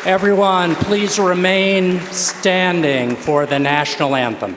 Everyone, please remain standing for the national anthem.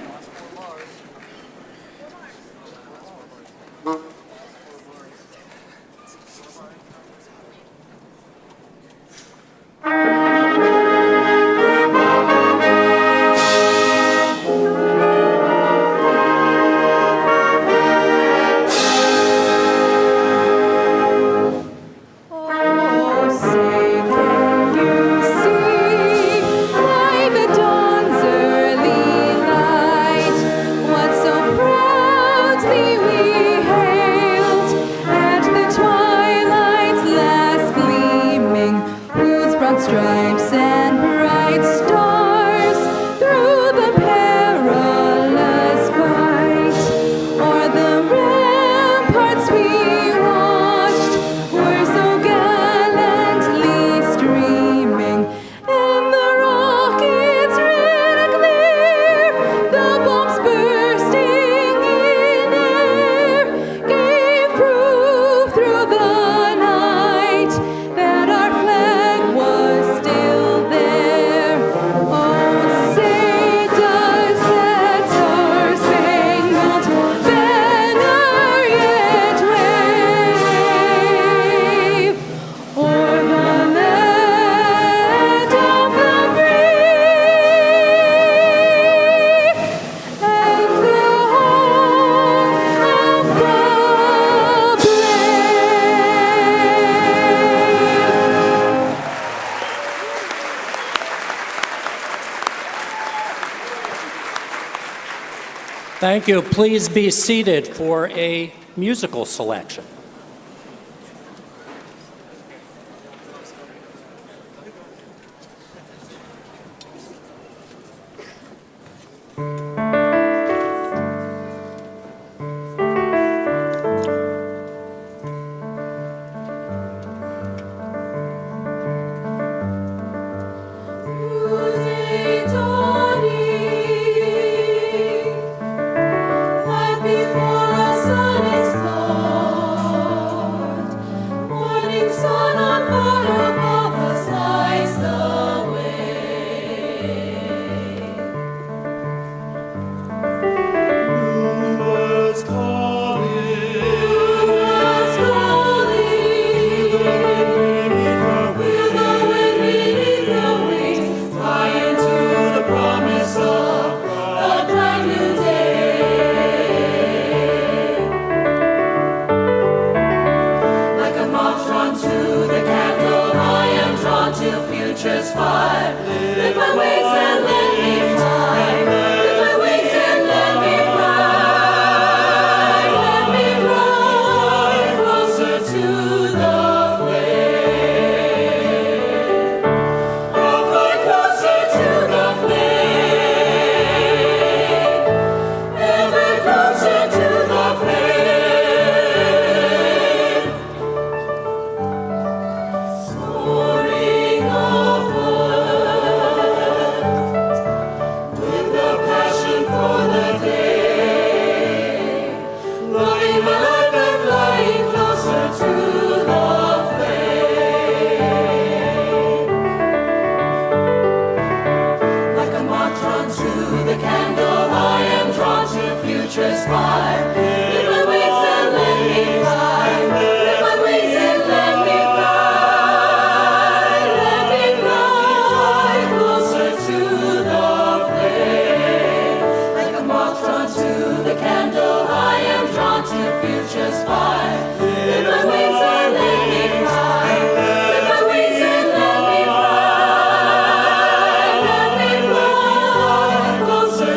Thank you. Please be seated for a musical selection.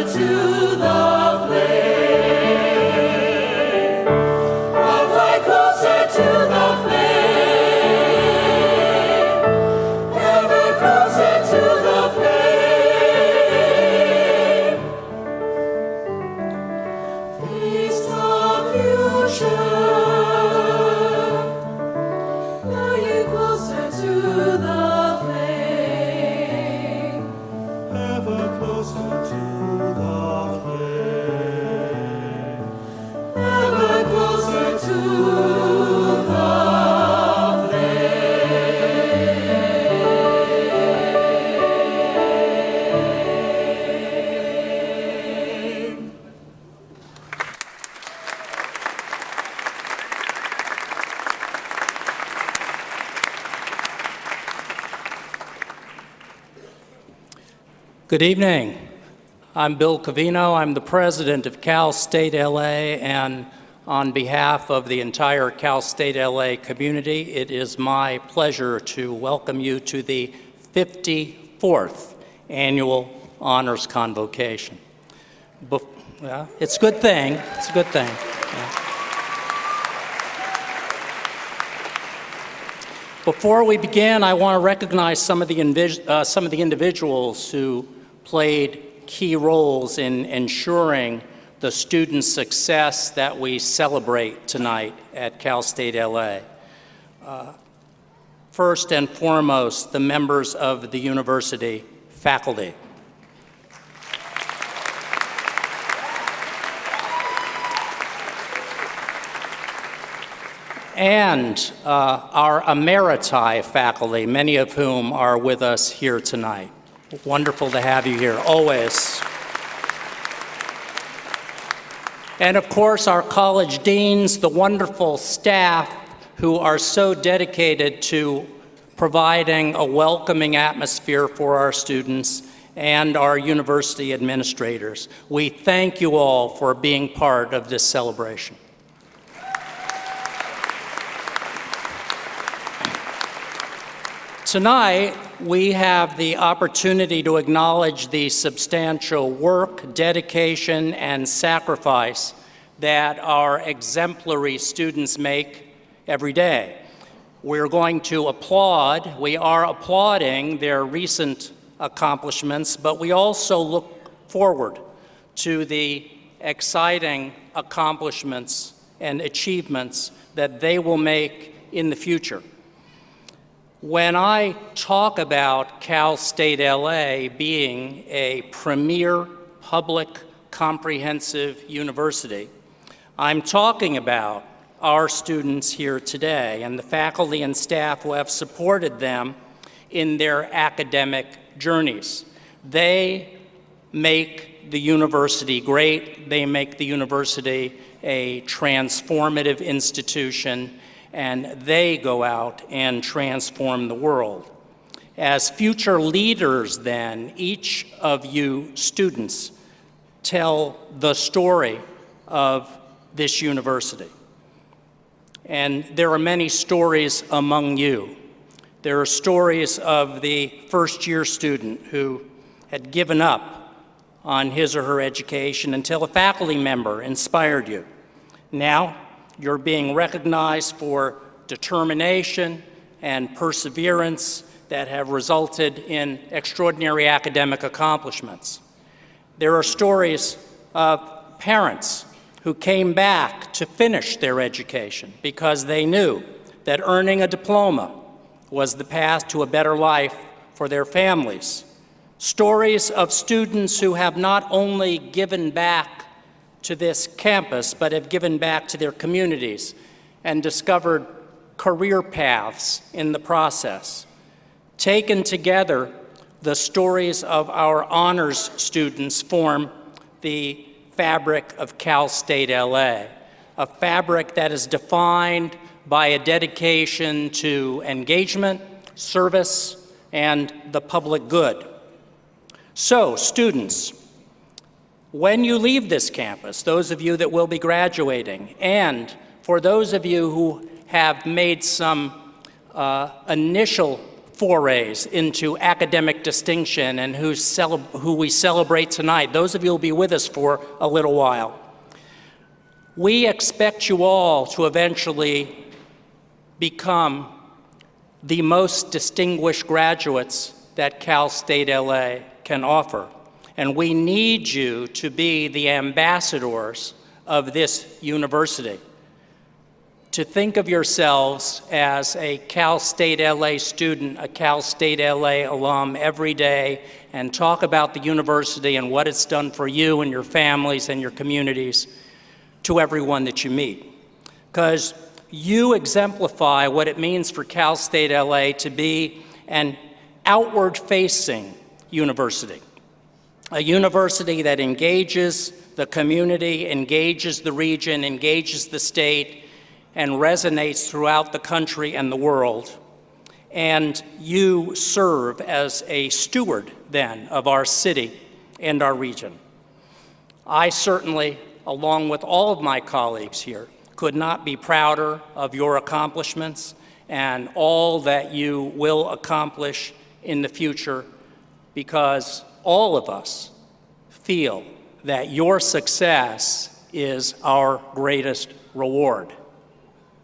To the flame. Good evening. I'm Bill Covino. I'm the president of Cal State LA, and on behalf of the entire Cal State LA community, it is my pleasure to welcome you to the 54th Annual Honors Convocation. It's a good thing. It's a good thing. Yeah. Before we begin, I want to recognize some of the individuals who played key roles in ensuring the student success that we celebrate tonight at Cal State LA. First and foremost, the members of the university faculty. And our emeriti faculty, many of whom are with us here tonight. Wonderful to have you here, always. And of course, our college deans, the wonderful staff who are so dedicated to providing a welcoming atmosphere for our students, and our university administrators. We thank you all for being part of this celebration. Tonight, we have the opportunity to acknowledge the substantial work, dedication, and sacrifice that our exemplary students make every day. We're going to applaud, we are applauding their recent accomplishments, but we also look forward to the exciting accomplishments and achievements that they will make in the future. When I talk about Cal State LA being a premier public comprehensive university, I'm talking about our students here today and the faculty and staff who have supported them in their academic journeys. They make the university great. They make the university a transformative institution, and they go out and transform the world. As future leaders, then, each of you students tell the story of this university. And there are many stories among you. There are stories of the first-year student who had given up on his or her education until a faculty member inspired you. Now, you're being recognized for determination and perseverance that have resulted in extraordinary academic accomplishments. There are stories of parents who came back to finish their education because they knew that earning a diploma was the path to a better life for their families. Stories of students who have not only given back to this campus, but have given back to their communities and discovered career paths in the process. Taken together, the stories of our honors students form the fabric of Cal State LA, a fabric that is defined by a dedication to engagement, service, and the public good. So, students, when you leave this campus, those of you that will be graduating, and for those of you who have made some initial forays into academic distinction and who we celebrate tonight, those of you will be with us for a little while. We expect you all to eventually become the most distinguished graduates that Cal State LA can offer. And we need you to be the ambassadors of this university. To think of yourselves as a Cal State LA student, a Cal State LA alum every day, and talk about the university and what it's done for you and your families and your communities to everyone that you meet. Because you exemplify what it means for Cal State LA to be an outward-facing university. A university that engages the community, engages the region, engages the state, and resonates throughout the country and the world. and you serve as a steward then of our city and our region. I certainly, along with all of my colleagues here, could not be prouder of your accomplishments and all that you will accomplish in the future, because all of us feel that your success is our greatest reward.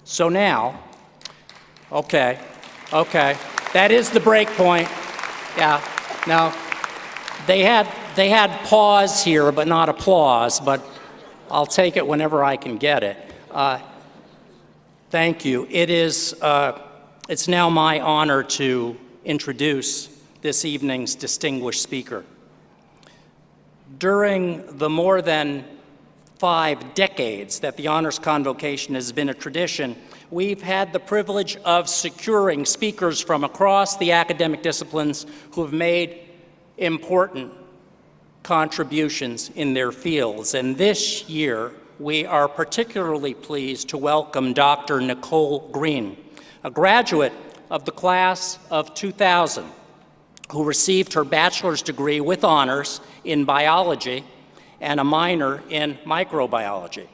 So now, okay, that is the break point. Yeah, now, they had pause here, but not applause, but I'll take it whenever I can get it. Thank you. It's now my honor to introduce this evening's distinguished speaker. During the more than 5 decades that the Honors Convocation has been a tradition, we've had the privilege of securing speakers from across the academic disciplines who have made important contributions in their fields. And this year, we are particularly pleased to welcome Dr. Nicole Green, a graduate of the class of 2000, who received her bachelor's degree with honors in biology and a minor in microbiology.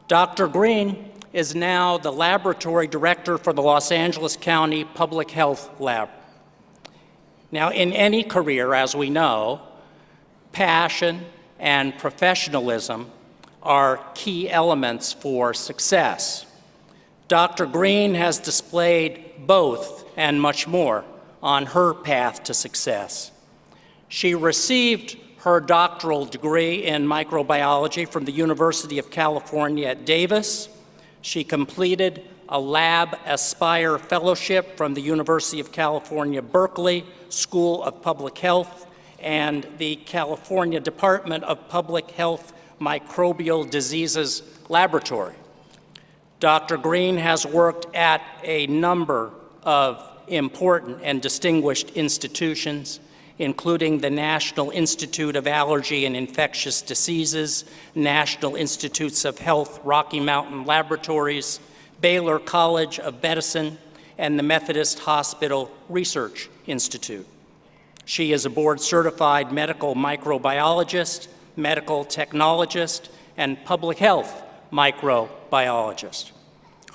Dr. Green is now the laboratory director for the Los Angeles County Public Health Lab. Now, in any career, as we know, passion and professionalism are key elements for success. Dr. Green has displayed both and much more on her path to success. She received her doctoral degree in microbiology from the University of California at Davis. She completed a Lab Aspire Fellowship from the University of California, Berkeley School of Public Health and the California Department of Public Health Microbial Diseases Laboratory. Dr. Green has worked at a number of important and distinguished institutions, including the National Institute of Allergy and Infectious Diseases, National Institutes of Health Rocky Mountain Laboratories, Baylor College of Medicine, and the Methodist Hospital Research Institute. She is a board-certified medical microbiologist, medical technologist, and public health microbiologist.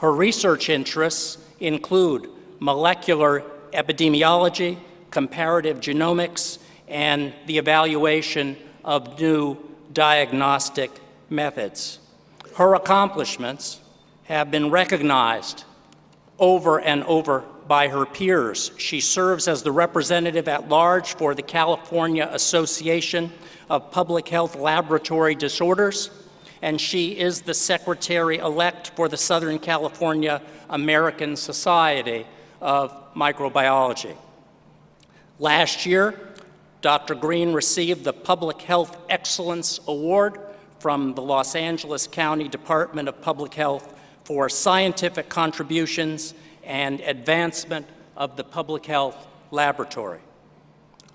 Her research interests include molecular epidemiology, comparative genomics, and the evaluation of new diagnostic methods. Her accomplishments have been recognized over and over by her peers. She serves as the representative at large for the California Association of Public Health Laboratory Disorders, and she is the secretary-elect for the Southern California American Society of Microbiology. Last year, Dr. Green received the Public Health Excellence Award from the Los Angeles County Department of Public Health for scientific contributions and advancement of the public health laboratory.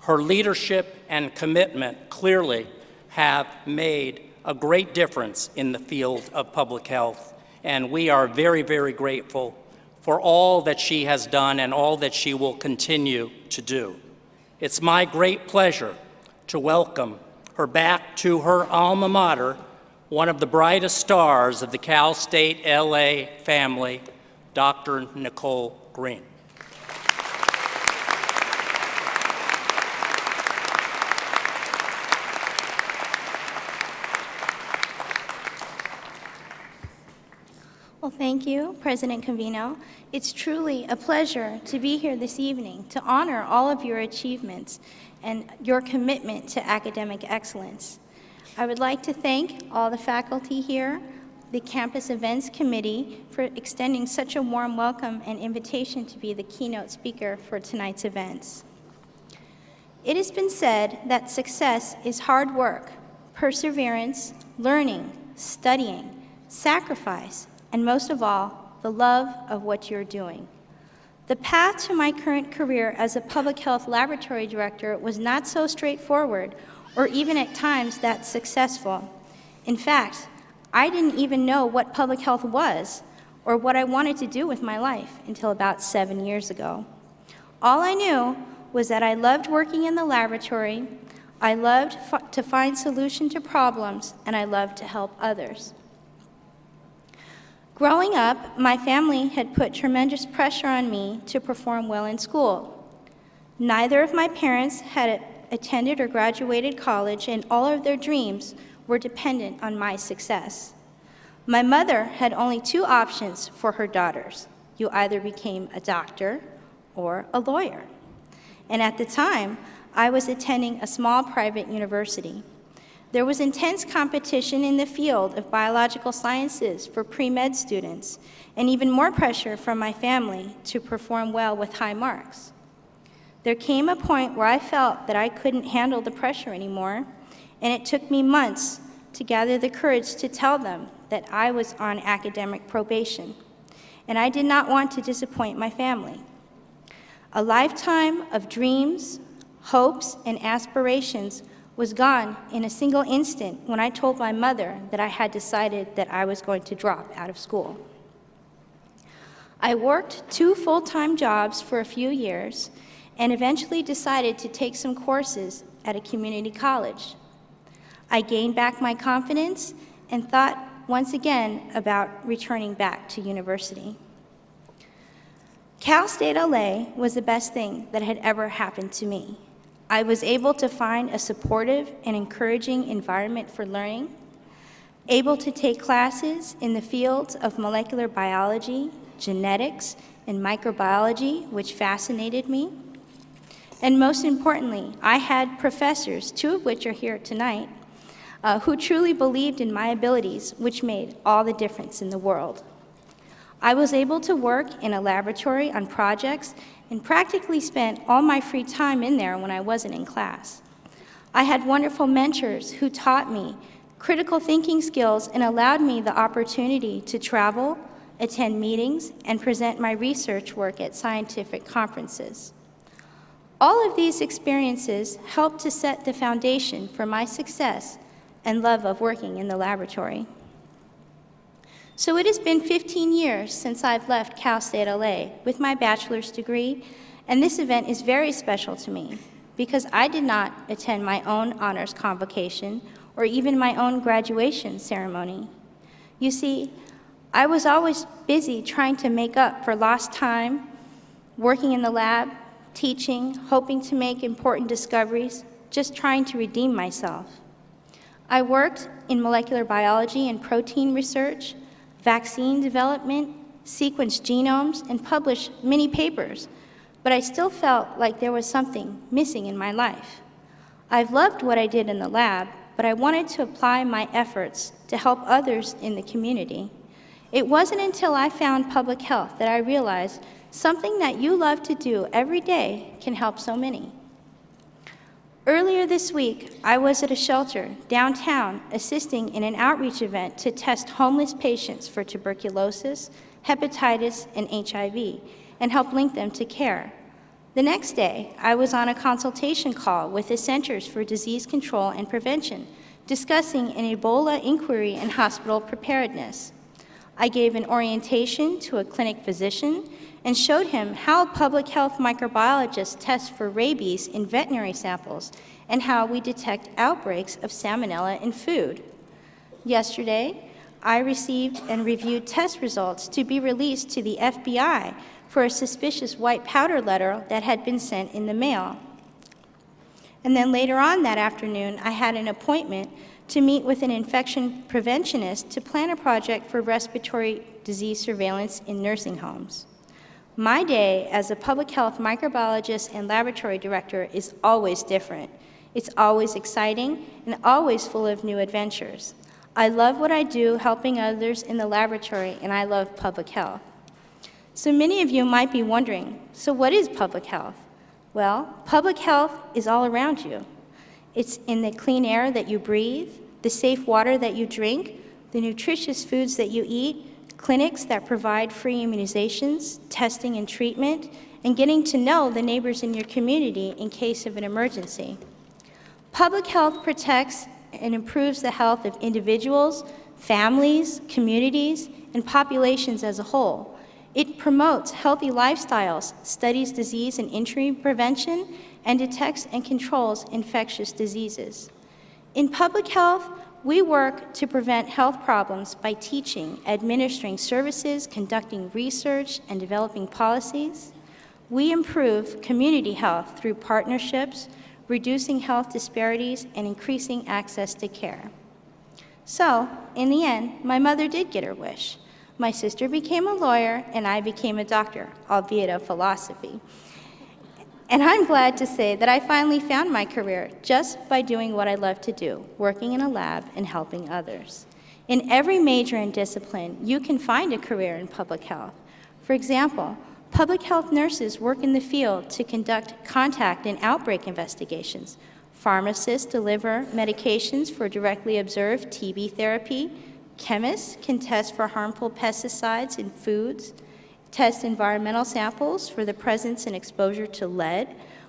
Her leadership and commitment clearly have made a great difference in the field of public health, and we are very, very grateful for all that she has done and all that she will continue to do. It's my great pleasure to welcome her back to her alma mater, one of the brightest stars of the Cal State LA family, Dr. Nicole Green. Well, thank you, President Convino. It's truly a pleasure to be here this evening to honor all of your achievements and your commitment to academic excellence. I would like to thank all the faculty here, the Campus Events Committee, for extending such a warm welcome and invitation to be the keynote speaker for tonight's events. It has been said that success is hard work, perseverance, learning, studying, sacrifice, and most of all, the love of what you're doing. The path to my current career as a public health laboratory director was not so straightforward or even at times that successful. In fact, I didn't even know what public health was or what I wanted to do with my life until about 7 years ago. All I knew was that I loved working in the laboratory, I loved to find solutions to problems, and I loved to help others. Growing up, my family had put tremendous pressure on me to perform well in school. Neither of my parents had attended or graduated college, and all of their dreams were dependent on my success. My mother had only two options for her daughters. You either became a doctor or a lawyer. And at the time, I was attending a small private university. There was intense competition in the field of biological sciences for pre-med students, and even more pressure from my family to perform well with high marks. There came a point where I felt that I couldn't handle the pressure anymore, and it took me months to gather the courage to tell them that I was on academic probation, and I did not want to disappoint my family. A lifetime of dreams, hopes, and aspirations was gone in a single instant when I told my mother that I had decided that I was going to drop out of school. I worked 2 full-time jobs for a few years and eventually decided to take some courses at a community college. I gained back my confidence and thought once again about returning back to university. Cal State LA was the best thing that had ever happened to me. I was able to find a supportive and encouraging environment for learning, able to take classes in the fields of molecular biology, genetics, and microbiology, which fascinated me. And most importantly, I had professors, 2 of which are here tonight, who truly believed in my abilities, which made all the difference in the world. I was able to work in a laboratory on projects and practically spent all my free time in there when I wasn't in class. I had wonderful mentors who taught me critical thinking skills and allowed me the opportunity to travel, attend meetings, and present my research work at scientific conferences. All of these experiences helped to set the foundation for my success and love of working in the laboratory. So it has been 15 years since I've left Cal State LA with my bachelor's degree, and this event is very special to me because I did not attend my own Honors Convocation or even my own graduation ceremony. You see, I was always busy trying to make up for lost time, working in the lab, teaching, hoping to make important discoveries, just trying to redeem myself. I worked in molecular biology and protein research, vaccine development, sequenced genomes, and published many papers, but I still felt like there was something missing in my life. I've loved what I did in the lab, but I wanted to apply my efforts to help others in the community. It wasn't until I found public health that I realized something that you love to do every day can help so many. Earlier this week, I was at a shelter downtown assisting in an outreach event to test homeless patients for tuberculosis, hepatitis, and HIV, and help link them to care. The next day, I was on a consultation call with the Centers for Disease Control and Prevention, discussing an Ebola inquiry and hospital preparedness. I gave an orientation to a clinic physician and showed him how public health microbiologists test for rabies in veterinary samples and how we detect outbreaks of salmonella in food. Yesterday, I received and reviewed test results to be released to the FBI for a suspicious white powder letter that had been sent in the mail. And then later on that afternoon, I had an appointment to meet with an infection preventionist to plan a project for respiratory disease surveillance in nursing homes. My day as a public health microbiologist and laboratory director is always different. It's always exciting and always full of new adventures. I love what I do helping others in the laboratory, and I love public health. So many of you might be wondering, so what is public health? Well, public health is all around you. It's in the clean air that you breathe, the safe water that you drink, the nutritious foods that you eat, clinics that provide free immunizations, testing and treatment, and getting to know the neighbors in your community in case of an emergency. Public health protects and improves the health of individuals, families, communities, and populations as a whole. It promotes healthy lifestyles, studies disease and injury prevention, and detects and controls infectious diseases. In public health, we work to prevent health problems by teaching, administering services, conducting research, and developing policies. We improve community health through partnerships, reducing health disparities, and increasing access to care. So, in the end, my mother did get her wish. My sister became a lawyer, and I became a doctor, albeit of philosophy. And I'm glad to say that I finally found my career just by doing what I love to do, working in a lab and helping others. In every major and discipline, you can find a career in public health. For example, public health nurses work in the field to conduct contact and outbreak investigations. Pharmacists deliver medications for directly observed TB therapy. Chemists can test for harmful pesticides in foods, test environmental samples for the presence and exposure to lead,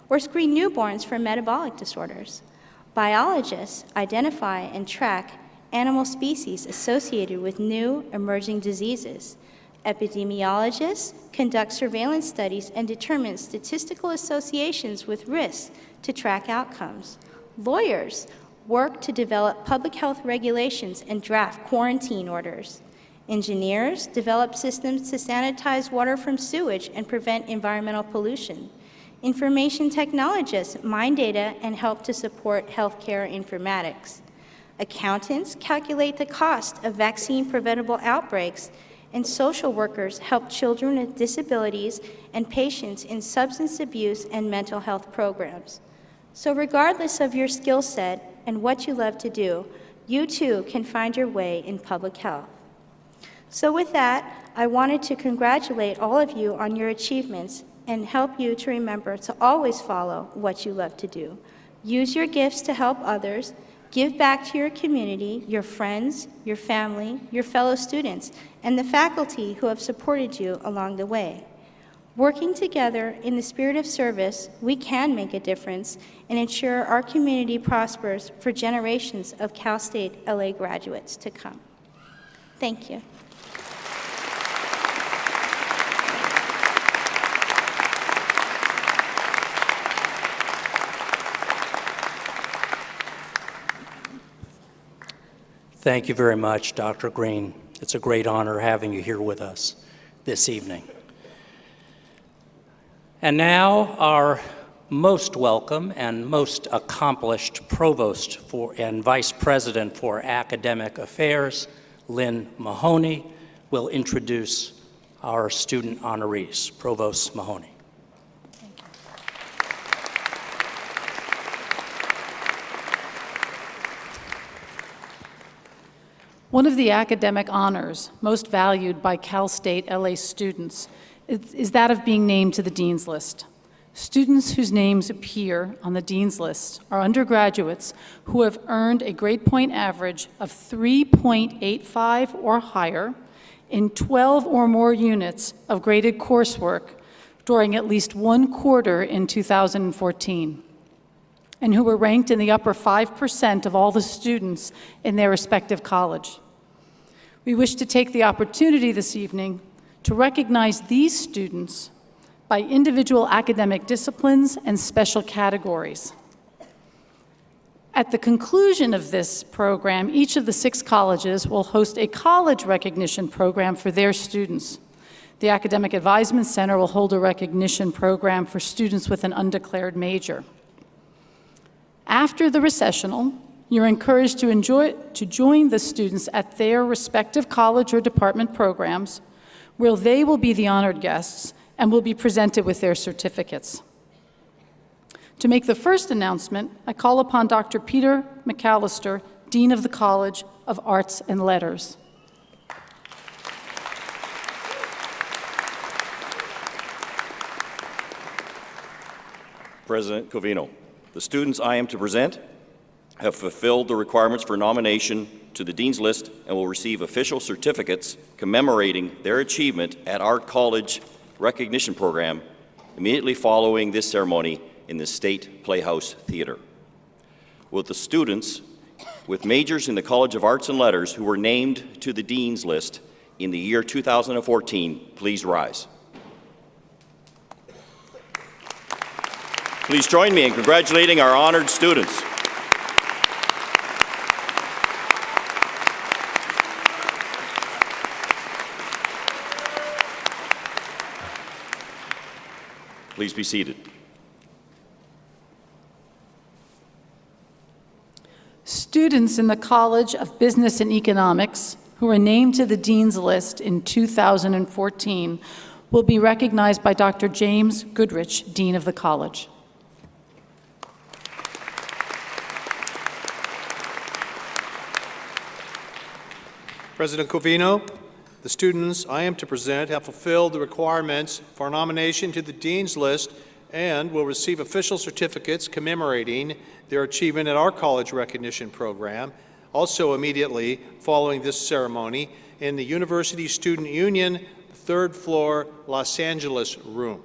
or screen newborns for metabolic disorders. Biologists identify and track animal species associated with new emerging diseases. Epidemiologists conduct surveillance studies and determine statistical associations with risks to track outcomes. Lawyers work to develop public health regulations and draft quarantine orders. Engineers develop systems to sanitize water from sewage and prevent environmental pollution. Information technologists mine data and help to support healthcare informatics. Accountants calculate the cost of vaccine-preventable outbreaks, and social workers help children with disabilities and patients in substance abuse and mental health programs. So regardless of your skill set and what you love to do, you too can find your way in public health. So with that, I wanted to congratulate all of you on your achievements and help you to remember to always follow what you love to do. Use your gifts to help others, give back to your community, your friends, your family, your fellow students, and the faculty who have supported you along the way. Working together in the spirit of service, we can make a difference and ensure our community prospers for generations of Cal State LA graduates to come. Thank you. Thank you very much, Dr. Green. It's a great honor having you here with us this evening. And now, our most welcome and most accomplished Provost and Vice President for Academic Affairs, Lynn Mahoney, will introduce our student honorees. Provost Mahoney. One of the academic honors most valued by Cal State LA students is that of being named to the Dean's List. Students whose names appear on the Dean's List are undergraduates who have earned a grade point average of 3.85 or higher in 12 or more units of graded coursework during at least one quarter in 2014, and who were ranked in the upper 5% of all the students in their respective college. We wish to take the opportunity this evening to recognize these students by individual academic disciplines and special categories. At the conclusion of this program, each of the 6 colleges will host a college recognition program for their students. The Academic Advisement Center will hold a recognition program for students with an undeclared major. After the recessional, you're encouraged to join the students at their respective college or department programs, where they will be the honored guests and will be presented with their certificates. To make the first announcement, I call upon Dr. Peter McAllister, Dean of the College of Arts and Letters. President Covino, the students I am to present have fulfilled the requirements for nomination to the Dean's List and will receive official certificates commemorating their achievement at our college recognition program immediately following this ceremony in the State Playhouse Theater. Will the students with majors in the College of Arts and Letters who were named to the Dean's List in the year 2014, please rise. Please join me in congratulating our honored students. Please be seated. Students in the College of Business and Economics who are named to the Dean's List in 2014 will be recognized by Dr. James Goodrich, Dean of the College. President Covino, the students I am to present have fulfilled the requirements for nomination to the Dean's List and will receive official certificates commemorating their achievement at our college recognition program, also immediately following this ceremony in the University Student Union, third floor, Los Angeles room.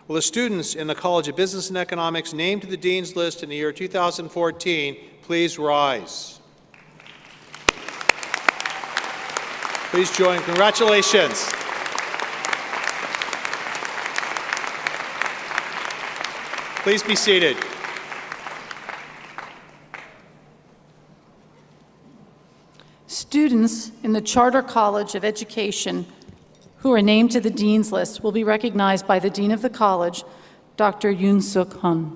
Will the students in the College of Business and Economics named to the Dean's List in the year 2014 please rise? Please join. Congratulations. Please be seated. Students in the Charter College of Education who are named to the Dean's List will be recognized by the Dean of the College, Dr. Yoon Suk Hun.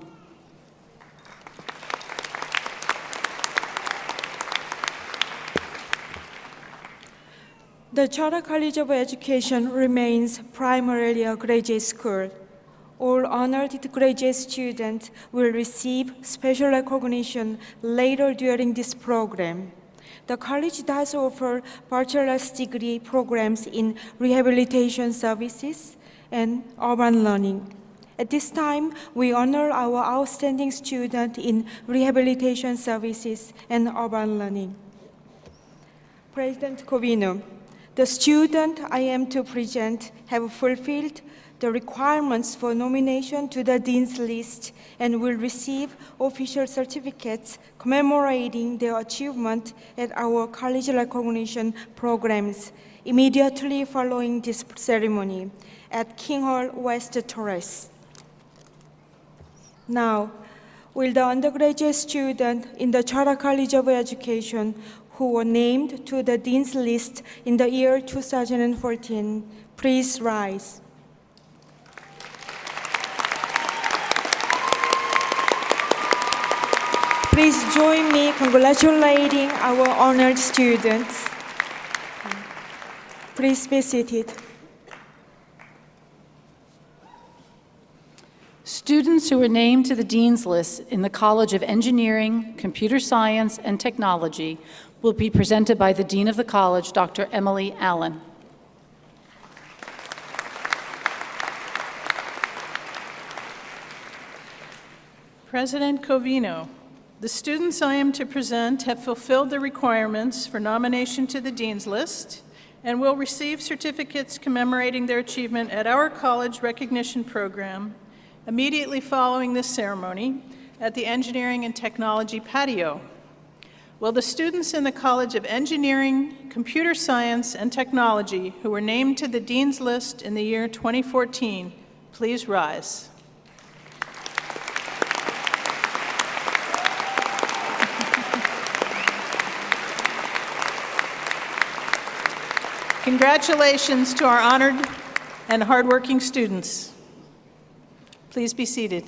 The Charter College of Education remains primarily a graduate school. All honored graduate students will receive special recognition later during this program. The college does offer bachelor's degree programs in rehabilitation services and urban learning. At this time, we honor our outstanding student in rehabilitation services and urban learning. President Covino, the student I am to present have fulfilled the requirements for nomination to the Dean's List and will receive official certificates commemorating their achievement at our college recognition programs immediately following this ceremony at King Hall West Torres. Now, will the undergraduate student in the Charter College of Education who were named to the Dean's List in the year 2014, please rise. Please join me congratulating our honored students. Please be seated. Students who were named to the Dean's List in the College of Engineering, Computer Science, and Technology will be presented by the Dean of the College, Dr. Emily Allen. President Covino, the students I am to present have fulfilled the requirements for nomination to the Dean's List and will receive certificates commemorating their achievement at our college recognition program immediately following this ceremony at the Engineering and Technology patio. Will the students in the College of Engineering, Computer Science, and Technology who were named to the Dean's List in the year 2014 please rise? Congratulations to our honored and hardworking students. Please be seated.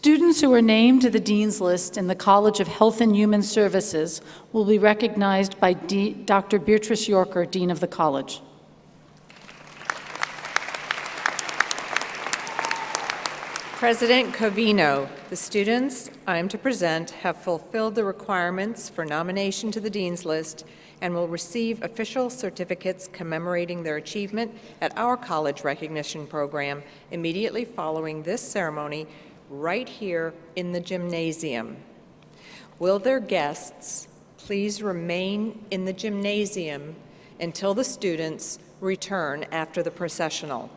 Students who are named to the Dean's List in the College of Health and Human Services will be recognized by Dr. Beatrice Yorker, Dean of the College. President Covino, the students I am to present have fulfilled the requirements for nomination to the Dean's List and will receive official certificates commemorating their achievement at our college recognition program immediately following this ceremony right here in the gymnasium. Will their guests please remain in the gymnasium until the students return after the processional?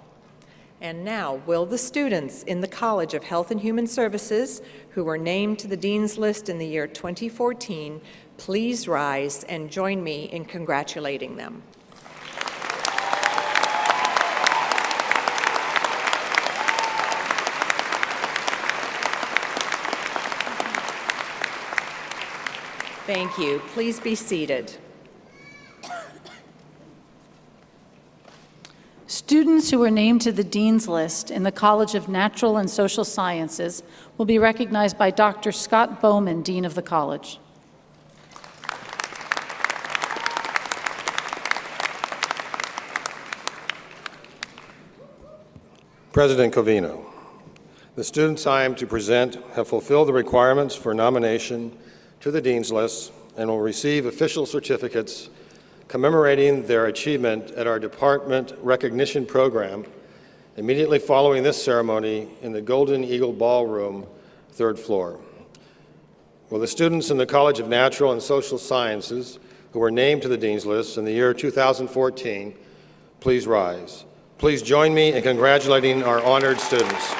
And now, will the students in the College of Health and Human Services who were named to the Dean's List in the year 2014 please rise and join me in congratulating them? Thank you. Please be seated. Students who were named to the Dean's List in the College of Natural and Social Sciences will be recognized by Dr. Scott Bowman, Dean of the College. President Covino, the students I am to present have fulfilled the requirements for nomination to the Dean's List and will receive official certificates commemorating their achievement at our department recognition program immediately following this ceremony in the Golden Eagle Ballroom, 3rd floor. Will the students in the College of Natural and Social Sciences who were named to the Dean's List in the year 2014 please rise? Please join me in congratulating our honored students.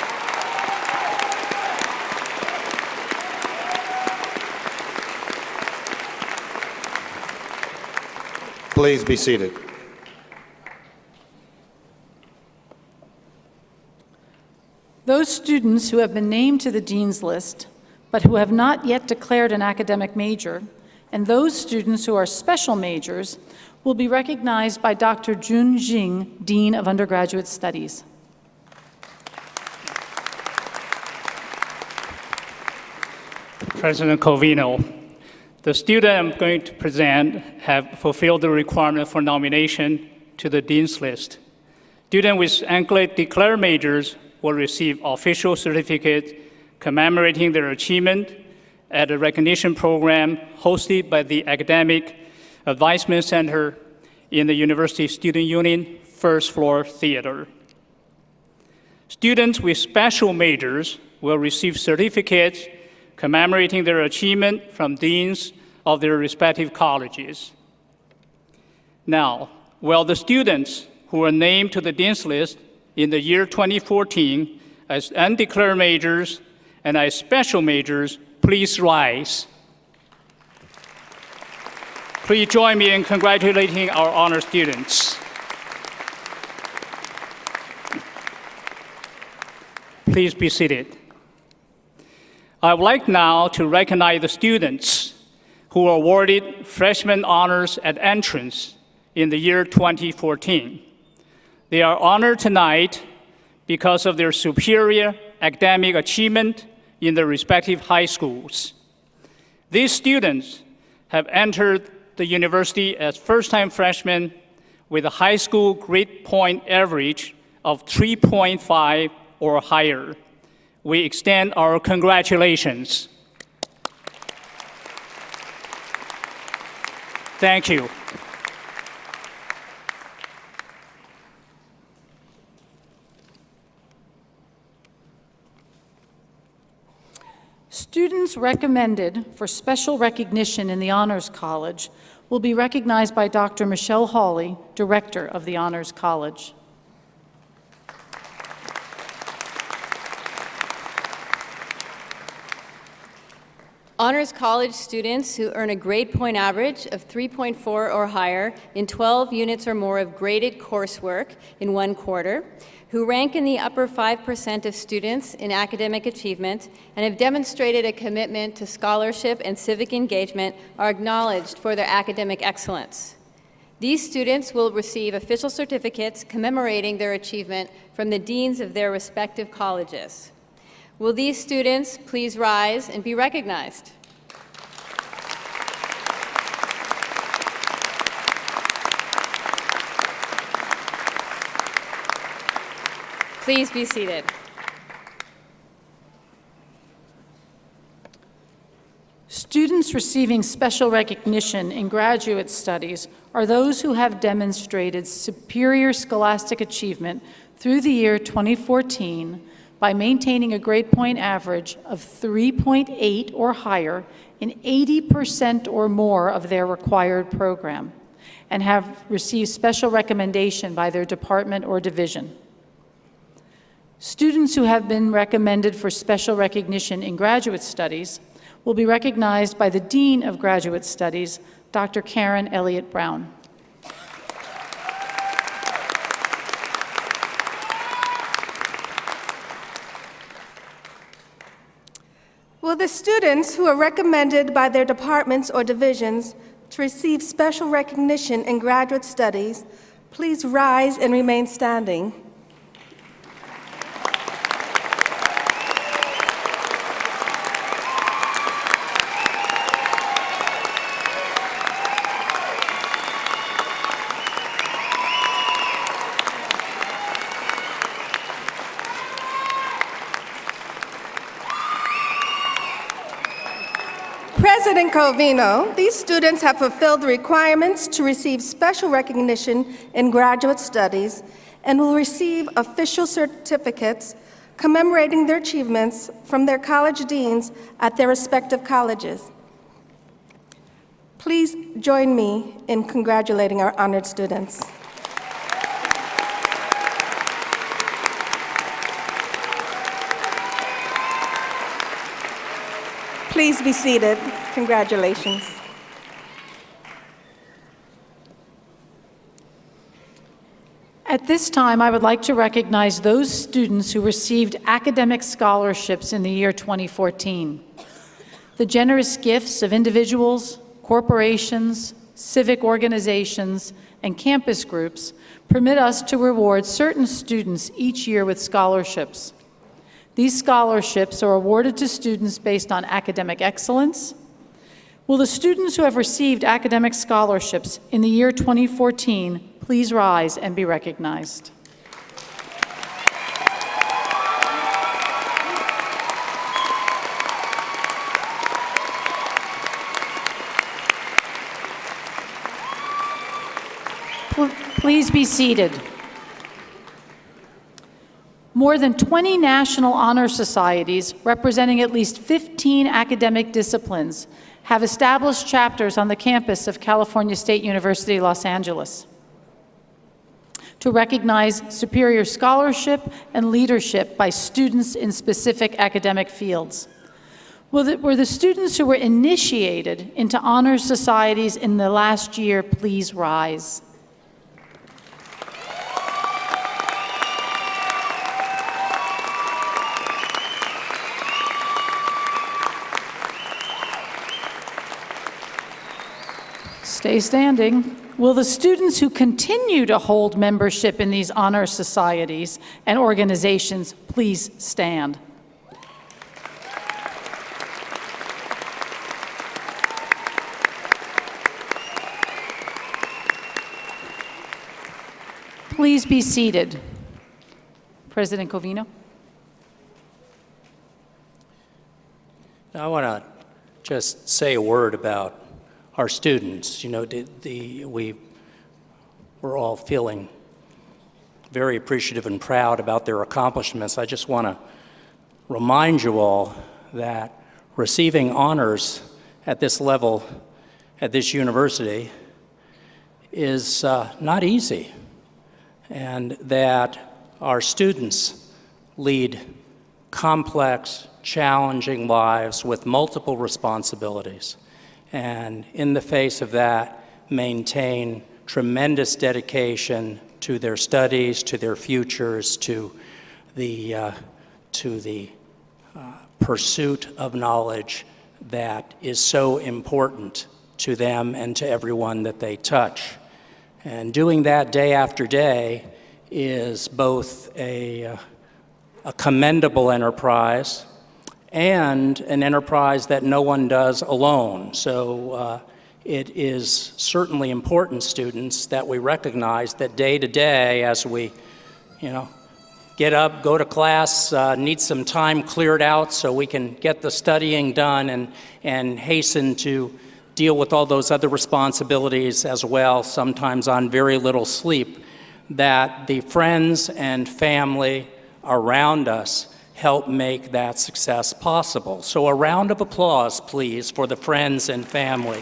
Please be seated. Those students who have been named to the Dean's List but who have not yet declared an academic major, and those students who are special majors, will be recognized by Dr. Jun Jing, Dean of Undergraduate Studies. President Covino, the student I'm going to present have fulfilled the requirement for nomination to the Dean's List. Students with ANCLA declared majors will receive official certificates commemorating their achievement at a recognition program hosted by the Academic Advisement Center in the University Student Union 1st floor theater. Students with special majors will receive certificates commemorating their achievement from deans of their respective colleges. Now, will the students who were named to the Dean's List in the year 2014 as undeclared majors and as special majors please rise? Please join me in congratulating our honor students. Please be seated. I would like now to recognize the students who were awarded freshman honors at entrance in the year 2014. They are honored tonight because of their superior academic achievement in their respective high schools. These students have entered the university as first-time freshmen with a high school grade point average of 3.5 or higher. We extend our congratulations. Thank you. Students recommended for special recognition in the Honors College will be recognized by Dr. Michelle Hawley, Director of the Honors College. Honors College students who earn a grade point average of 3.4 or higher in 12 units or more of graded coursework in 1 quarter, who rank in the upper 5% of students in academic achievement and have demonstrated a commitment to scholarship and civic engagement are acknowledged for their academic excellence. These students will receive official certificates commemorating their achievement from the deans of their respective colleges. Will these students please rise and be recognized? Please be seated. Students receiving special recognition in graduate studies are those who have demonstrated superior scholastic achievement through the year 2014 by maintaining a grade point average of 3.8 or higher in 80% or more of their required program, and have received special recommendation by their department or division. Students who have been recommended for special recognition in graduate studies will be recognized by the Dean of Graduate Studies, Dr. Karen Elliott Brown. Will the students who are recommended by their departments or divisions to receive special recognition in graduate studies please rise and remain standing? President Covino, these students have fulfilled the requirements to receive special recognition in graduate studies and will receive official certificates commemorating their achievements from their college deans at their respective colleges. Please join me in congratulating our honored students. Please be seated. Congratulations. At this time, I would like to recognize those students who received academic scholarships in the year 2014. The generous gifts of individuals, corporations, civic organizations, and campus groups permit us to reward certain students each year with scholarships. These scholarships are awarded to students based on academic excellence. Will the students who have received academic scholarships in the year 2014 please rise and be recognized? Please be seated. More than 20 national honor societies representing at least 15 academic disciplines have established chapters on the campus of California State University, Los Angeles, to recognize superior scholarship and leadership by students in specific academic fields. Were the students who were initiated into honor societies in the last year please rise? Stay standing. Will the students who continue to hold membership in these honor societies and organizations please stand? Please be seated. President Covino. I want to just say a word about our students. You know, we're all feeling very appreciative and proud about their accomplishments. I just want to remind you all that receiving honors at this level, at this university, is not easy, and that our students lead complex, challenging lives with multiple responsibilities. And in the face of that, maintain tremendous dedication to their studies, to their futures, to the pursuit of knowledge that is so important to them and to everyone that they touch. And doing that day after day is both a commendable enterprise and an enterprise that no one does alone. So it is certainly important, students, that we recognize that day to day as we, get up, go to class, need some time cleared out so we can get the studying done and hasten to deal with all those other responsibilities as well, sometimes on very little sleep, that the friends and family around us help make that success possible. So a round of applause, please, for the friends and family.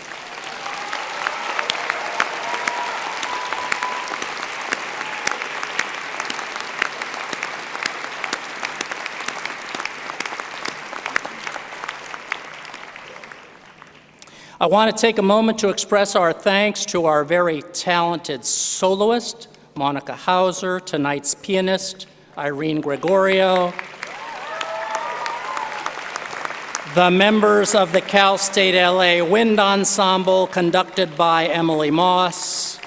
I want to take a moment to express our thanks to our very talented soloist, Monica Hauser, tonight's pianist, Irene Gregorio, the members of the Cal State LA Wind Ensemble, conducted by Emily Moss,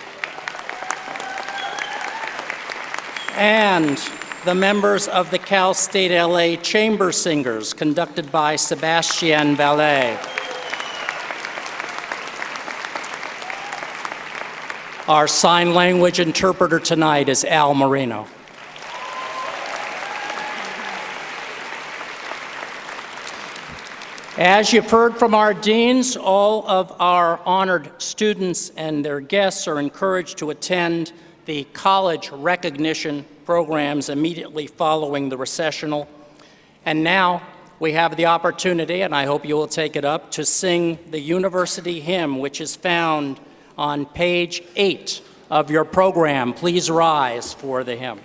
and the members of the Cal State LA Chamber Singers, conducted by Sebastian Ballet. Our sign language interpreter tonight is Al Marino. As you've heard from our deans, all of our honored students and their guests are encouraged to attend the college recognition programs immediately following the recessional. And now we have the opportunity, and I hope you will take it up, to sing the university hymn, which is found on page 8 of your program. Please rise for the hymn.